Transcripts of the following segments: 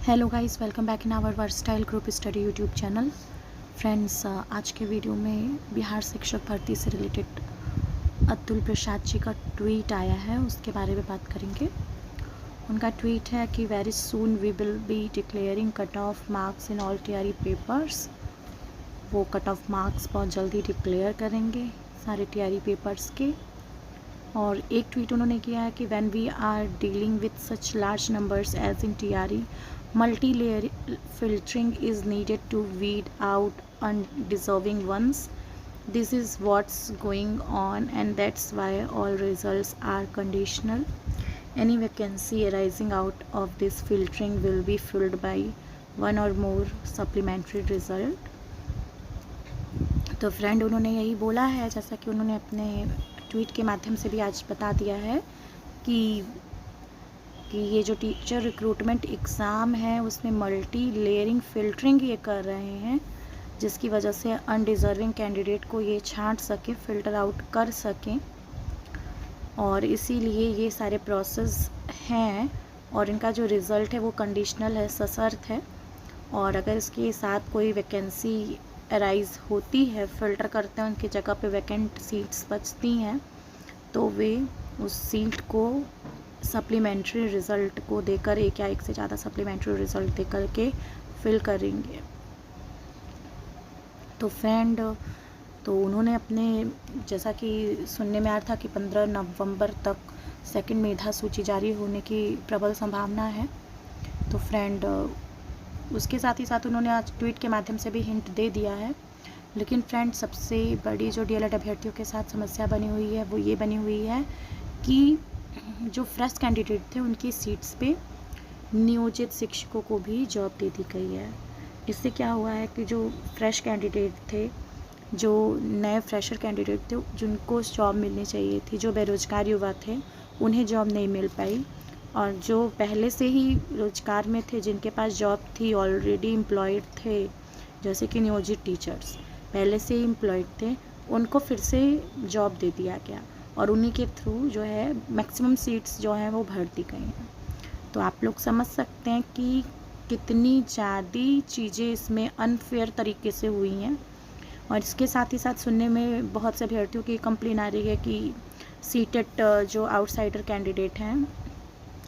Hello guys, welcome back in our versatile group study YouTube channel. Friends, आज के video में बिहार शिक्षक भर्ती से रिलेटेड अतुल प्रसाद जी का ट्वीट आया है, उसके बारे में बात करेंगे। उनका ट्वीट है कि very soon we will be declaring cut off marks in all TRE papers. वो कट ऑफ मार्क्स बहुत जल्दी डिक्लेयर करेंगे सारे टीआरई पेपर्स के। और एक ट्वीट उन्होंने किया है कि when we are dealing with such large numbers as in TRE, multi-layer filtering is needed to weed out undeserving ones. This is what's going on, and that's why all results are conditional. Any vacancy arising out of this filtering will be filled by one or more supplementary result. तो friend, उन्होंने यही बोला है, जैसा कि उन्होंने अपने tweet के माध्यम से भी आज बता दिया है कि ये जो टीचर रिक्रूटमेंट एग्ज़ाम है उसमें मल्टी लेयरिंग फ़िल्टरिंग ये कर रहे हैं, जिसकी वजह से अनडिज़र्विंग कैंडिडेट को ये छांट सकें, फ़िल्टर आउट कर सकें। और इसीलिए ये सारे प्रोसेस हैं और इनका जो रिज़ल्ट है वो कंडीशनल है, सशर्त है। और अगर इसके साथ कोई वैकेंसी अराइज़ होती है, फ़िल्टर करते हैं, उनकी जगह पे वैकेंट सीट्स बचती हैं, तो वे उस सीट को सप्लीमेंट्री रिज़ल्ट को देकर एक या एक से ज़्यादा सप्लीमेंट्री रिज़ल्ट देकर के फिल करेंगे। तो फ्रेंड, तो उन्होंने अपने, जैसा कि सुनने में आ रहा था कि 15 नवंबर तक सेकंड मेधा सूची जारी होने की प्रबल संभावना है। तो फ्रेंड, उसके साथ ही साथ उन्होंने आज ट्वीट के माध्यम से भी हिंट दे दिया है। लेकिन फ्रेंड, सबसे बड़ी जो डीएलएड अभ्यर्थियों के साथ समस्या बनी हुई है वो ये बनी हुई है कि जो फ्रेश कैंडिडेट थे उनकी सीट्स पे नियोजित शिक्षकों को भी जॉब दे दी गई है। इससे क्या हुआ है कि जो फ्रेश कैंडिडेट थे, जो नए फ्रेशर कैंडिडेट थे, जिनको जॉब मिलनी चाहिए थी, जो बेरोजगार युवा थे, उन्हें जॉब नहीं मिल पाई। और जो पहले से ही रोजगार में थे, जिनके पास जॉब थी, ऑलरेडी एम्प्लॉयड थे, जैसे कि नियोजित टीचर्स पहले से ही एम्प्लॉयड थे, उनको फिर से जॉब दे दिया गया और उन्हीं के थ्रू जो है मैक्सिमम सीट्स जो हैं वो भर दी गई हैं। तो आप लोग समझ सकते हैं कि कितनी ज़्यादा चीज़ें इसमें अनफेयर तरीके से हुई हैं। और इसके साथ ही साथ सुनने में बहुत से अभ्यर्थियों की कंप्लेन आ रही है कि सीटेट जो आउटसाइडर कैंडिडेट हैं,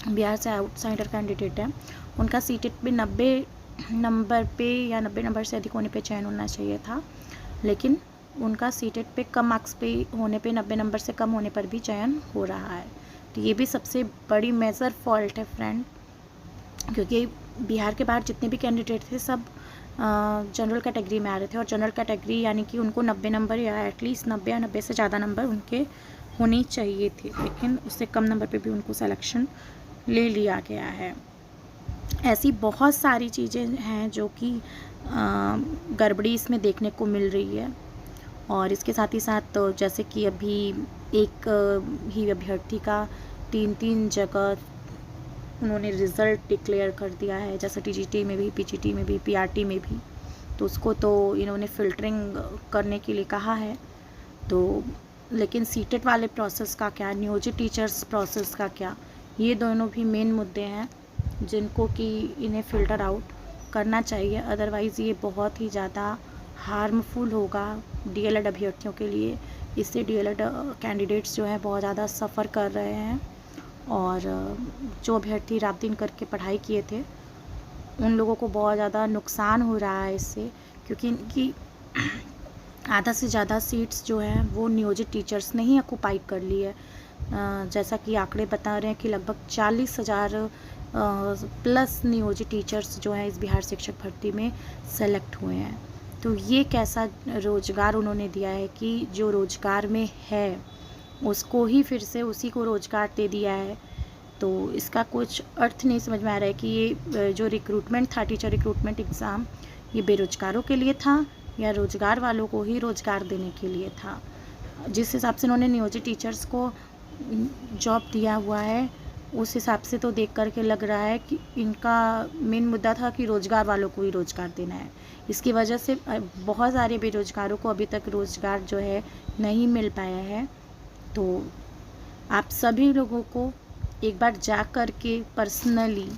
बिहार से आउटसाइडर कैंडिडेट हैं, उनका सीटेट पे 90 नंबर पे या 90 नंबर से अधिक होने पे चयन होना चाहिए था, लेकिन उनका सीटेट पे कम मार्क्स पे होने पे 90 नंबर से कम होने पर भी चयन हो रहा है। तो ये भी सबसे बड़ी मेजर फॉल्ट है फ्रेंड, क्योंकि बिहार के बाहर जितने भी कैंडिडेट थे सब जनरल कैटेगरी में आ रहे थे। और जनरल कैटेगरी यानी कि उनको 90 नंबर या एटलीस्ट 90 या 90 से ज़्यादा नंबर उनके होने चाहिए थे, लेकिन उससे कम नंबर पे भी उनको सिलेक्शन ले लिया गया है। ऐसी बहुत सारी चीज़ें हैं जो कि गड़बड़ी इसमें देखने को मिल रही है। और इसके साथ ही साथ जैसे कि अभी एक ही अभ्यर्थी का 3 जगह उन्होंने रिज़ल्ट डिक्लेयर कर दिया है, जैसे टीजीटी में भी, पीजीटी में भी, पीआरटी में भी। तो उसको तो इन्होंने फ़िल्टरिंग करने के लिए कहा है। तो लेकिन सीटेट वाले प्रोसेस का क्या, नियोजित टीचर्स प्रोसेस का क्या, ये दोनों भी मेन मुद्दे हैं जिनको कि इन्हें फ़िल्टर आउट करना चाहिए। अदरवाइज़ ये बहुत ही ज़्यादा हार्मफुल होगा डीएलएड अभ्यर्थियों के लिए। इससे डीएलएड कैंडिडेट्स जो हैं बहुत ज़्यादा सफ़र कर रहे हैं। और जो अभ्यर्थी रात दिन करके पढ़ाई किए थे उन लोगों को बहुत ज़्यादा नुकसान हो रहा है इससे, क्योंकि इनकी आधा से ज़्यादा सीट्स जो हैं वो नियोजित टीचर्स ने ही ऑक्यूपाई कर ली है। जैसा कि आंकड़े बता रहे हैं कि लगभग 40,000 प्लस नियोजित टीचर्स जो हैं इस बिहार शिक्षक भर्ती में सेलेक्ट हुए हैं। तो ये कैसा रोज़गार उन्होंने दिया है कि जो रोज़गार में है उसको ही फिर से उसी को रोज़गार दे दिया है। तो इसका कुछ अर्थ नहीं समझ में आ रहा है कि ये जो रिक्रूटमेंट था, टीचर रिक्रूटमेंट एग्ज़ाम, ये बेरोज़गारों के लिए था या रोज़गार वालों को ही रोज़गार देने के लिए था। जिस हिसाब से उन्होंने नियोजित टीचर्स को जॉब दिया हुआ है, उस हिसाब से तो देख कर के लग रहा है कि इनका मेन मुद्दा था कि रोज़गार वालों को ही रोज़गार देना है। इसकी वजह से बहुत सारे बेरोज़गारों को अभी तक रोज़गार जो है नहीं मिल पाया है। तो आप सभी लोगों को एक बार जा कर के पर्सनली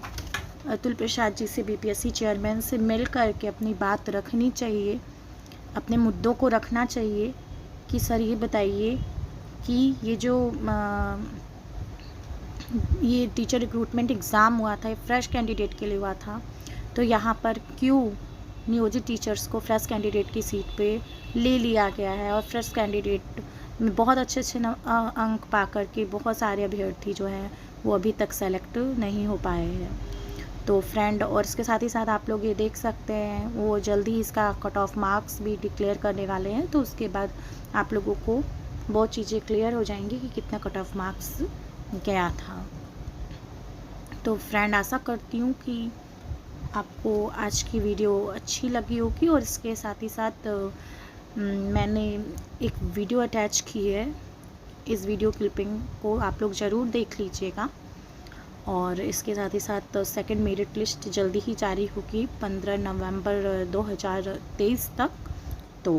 अतुल प्रसाद जी से, बीपीएससी चेयरमैन से मिल कर के अपनी बात रखनी चाहिए, अपने मुद्दों को रखना चाहिए कि सर ये बताइए कि ये जो ये टीचर रिक्रूटमेंट एग्ज़ाम हुआ था, ये फ्रेश कैंडिडेट के लिए हुआ था, तो यहाँ पर क्यों नियोजित टीचर्स को फ्रेश कैंडिडेट की सीट पे ले लिया गया है, और फ्रेश कैंडिडेट में बहुत अच्छे अंक पा कर के बहुत सारे अभ्यर्थी जो हैं वो अभी तक सेलेक्ट नहीं हो पाए हैं। तो फ्रेंड, और इसके साथ ही साथ आप लोग ये देख सकते हैं वो जल्दी ही इसका कट ऑफ मार्क्स भी डिक्लेयर करने वाले हैं, तो उसके बाद आप लोगों को बहुत चीज़ें क्लियर हो जाएंगी कि कितना कट ऑफ मार्क्स गया था। तो फ्रेंड, आशा करती हूँ कि आपको आज की वीडियो अच्छी लगी होगी, और इसके साथ ही साथ मैंने एक वीडियो अटैच की है, इस वीडियो क्लिपिंग को आप लोग ज़रूर देख लीजिएगा। और इसके साथ ही साथ सेकंड मेरिट लिस्ट जल्दी ही जारी होगी 15 नवंबर 2023 तक। तो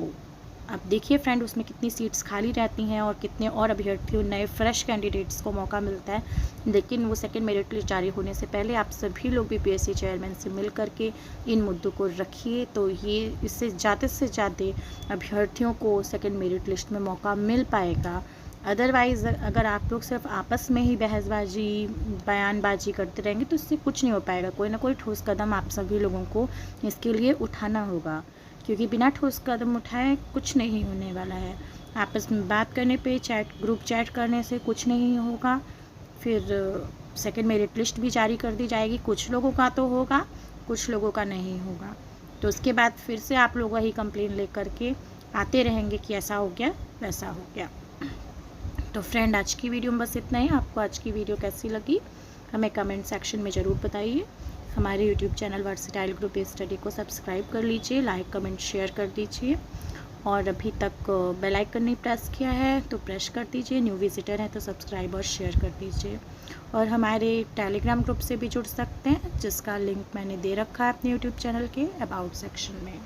अब देखिए फ्रेंड, उसमें कितनी सीट्स खाली रहती हैं और कितने और अभ्यर्थियों, नए फ्रेश कैंडिडेट्स को मौका मिलता है। लेकिन वो सेकंड मेरिट लिस्ट जारी होने से पहले आप सभी लोग बीपीएससी चेयरमैन से मिल करके इन मुद्दों को रखिए, तो ये इससे ज़्यादा से ज़्यादा अभ्यर्थियों को सेकंड मेरिट लिस्ट में मौका मिल पाएगा। अदरवाइज़ अगर आप लोग सिर्फ आपस में ही बहसबाजी, बयानबाजी करते रहेंगे तो इससे कुछ नहीं हो पाएगा। कोई ना कोई ठोस कदम आप सभी लोगों को इसके लिए उठाना होगा, क्योंकि बिना ठोस कदम उठाए कुछ नहीं होने वाला है। आपस में बात करने पे, ग्रुप चैट करने से कुछ नहीं होगा। फिर सेकंड मेरिट लिस्ट भी जारी कर दी जाएगी, कुछ लोगों का तो होगा, कुछ लोगों का नहीं होगा। तो उसके बाद फिर से आप लोग वही कंप्लेन लेकर के आते रहेंगे कि ऐसा हो गया, वैसा हो गया। तो फ्रेंड, आज की वीडियो में बस इतना ही। आपको आज की वीडियो कैसी लगी हमें कमेंट सेक्शन में ज़रूर बताइए। हमारे YouTube channel versatile group study को सब्सक्राइब कर लीजिए, लाइक कमेंट शेयर कर दीजिए, और अभी तक बेल आइकन नहीं प्रेस किया है तो प्रेस कर दीजिए। न्यू विजिटर हैं तो सब्सक्राइब और शेयर कर दीजिए, और हमारे टेलीग्राम ग्रुप से भी जुड़ सकते हैं, जिसका लिंक मैंने दे रखा है अपने यूट्यूब चैनल के अबाउट सेक्शन में।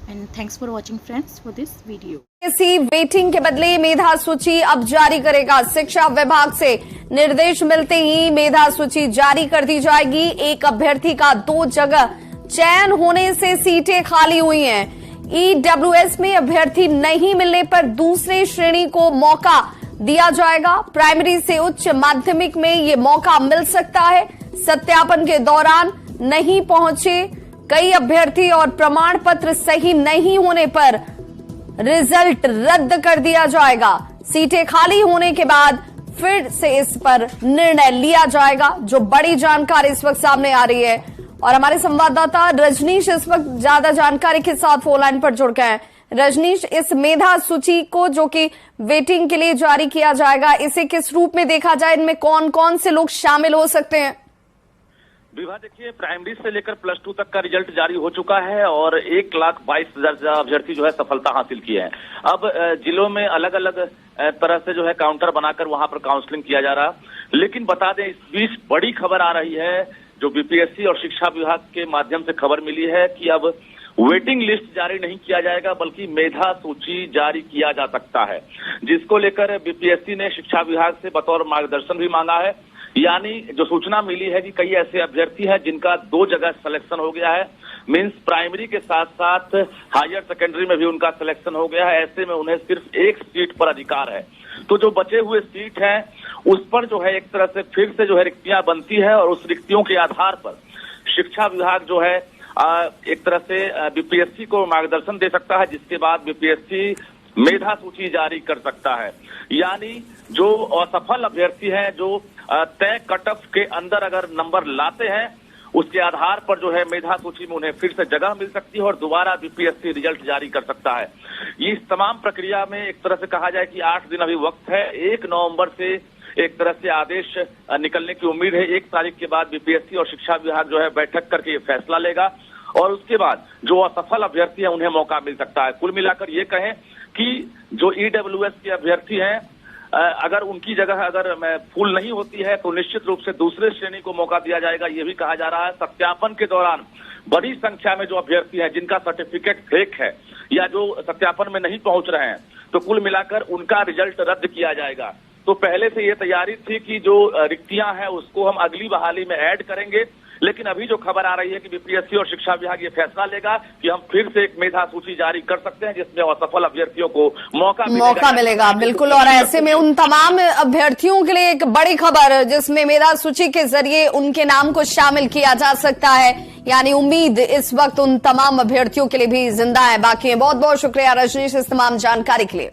And thanks for watching friends for this video. इसी वेटिंग के बदले मेधा सूची अब जारी करेगा। शिक्षा विभाग से निर्देश मिलते ही मेधा सूची जारी कर दी जाएगी। एक अभ्यर्थी का 2 जगह चयन होने से सीटें खाली हुई हैं। ईडब्ल्यूएस में अभ्यर्थी नहीं मिलने पर दूसरे श्रेणी को मौका दिया जाएगा। प्राइमरी से उच्च माध्यमिक में ये मौका मिल सकता है। सत्यापन के दौरान नहीं पहुंचे कई अभ्यर्थी और प्रमाण पत्र सही नहीं होने पर रिजल्ट रद्द कर दिया जाएगा। सीटें खाली होने के बाद फिर से इस पर निर्णय लिया जाएगा। जो बड़ी जानकारी इस वक्त सामने आ रही है, और हमारे संवाददाता रजनीश इस वक्त ज्यादा जानकारी के साथ फोन लाइन पर जुड़ गए हैं। रजनीश, इस मेधा सूची को जो कि वेटिंग के लिए जारी किया जाएगा, इसे किस रूप में देखा जाए? इनमें कौन कौन से लोग शामिल हो सकते हैं? विभा, देखिए, प्राइमरी से लेकर प्लस 2 तक का रिजल्ट जारी हो चुका है और 1,22,000 अभ्यर्थी जो है सफलता हासिल किए हैं। अब जिलों में अलग अलग तरह से जो है काउंटर बनाकर वहां पर काउंसलिंग किया जा रहा। लेकिन बता दें, इस बीच बड़ी खबर आ रही है, जो बीपीएससी और शिक्षा विभाग के माध्यम से खबर मिली है कि अब वेटिंग लिस्ट जारी नहीं किया जाएगा, बल्कि मेधा सूची जारी किया जा सकता है, जिसको लेकर बीपीएससी ने शिक्षा विभाग से बतौर मार्गदर्शन भी मांगा है। यानी जो सूचना मिली है कि कई ऐसे अभ्यर्थी हैं जिनका 2 जगह सिलेक्शन हो गया है, मींस प्राइमरी के साथ साथ हायर सेकेंडरी में भी उनका सिलेक्शन हो गया है। ऐसे में उन्हें सिर्फ एक सीट पर अधिकार है। तो जो बचे हुए सीट हैं उस पर जो है एक तरह से फिर से जो है रिक्तियां बनती है, और उस रिक्तियों के आधार पर शिक्षा विभाग जो है एक तरह से बीपीएससी को मार्गदर्शन दे सकता है, जिसके बाद बीपीएससी मेधा सूची जारी कर सकता है। यानी जो असफल अभ्यर्थी हैं, जो तय कट ऑफ के अंदर अगर नंबर लाते हैं, उसके आधार पर जो है मेधा सूची में उन्हें फिर से जगह मिल सकती है और दोबारा बीपीएससी रिजल्ट जारी कर सकता है। इस तमाम प्रक्रिया में एक तरह से कहा जाए कि 8 दिन अभी वक्त है। 1 नवंबर से एक तरह से आदेश निकलने की उम्मीद है। 1 तारीख के बाद बीपीएससी और शिक्षा विभाग जो है बैठक करके ये फैसला लेगा, और उसके बाद जो असफल अभ्यर्थी है उन्हें मौका मिल सकता है। कुल मिलाकर ये कहें कि जो ईडब्ल्यूएस के अभ्यर्थी हैं, अगर उनकी जगह अगर फुल नहीं होती है तो निश्चित रूप से दूसरे श्रेणी को मौका दिया जाएगा, ये भी कहा जा रहा है। सत्यापन के दौरान बड़ी संख्या में जो अभ्यर्थी हैं जिनका सर्टिफिकेट फेक है या जो सत्यापन में नहीं पहुंच रहे हैं, तो कुल मिलाकर उनका रिजल्ट रद्द किया जाएगा। तो पहले से ये तैयारी थी कि जो रिक्तियां हैं उसको हम अगली बहाली में ऐड करेंगे, लेकिन अभी जो खबर आ रही है कि बीपीएससी और शिक्षा विभाग ये फैसला लेगा कि हम फिर से एक मेधा सूची जारी कर सकते हैं जिसमें असफल अभ्यर्थियों को मौका मिलेगा। बिल्कुल, और ऐसे में उन तमाम अभ्यर्थियों के लिए एक बड़ी खबर जिसमें मेधा सूची के जरिए उनके नाम को शामिल किया जा सकता है, यानी उम्मीद इस वक्त उन तमाम अभ्यर्थियों के लिए भी जिंदा है, बाकी है। बहुत बहुत शुक्रिया रजनीश इस तमाम जानकारी के लिए।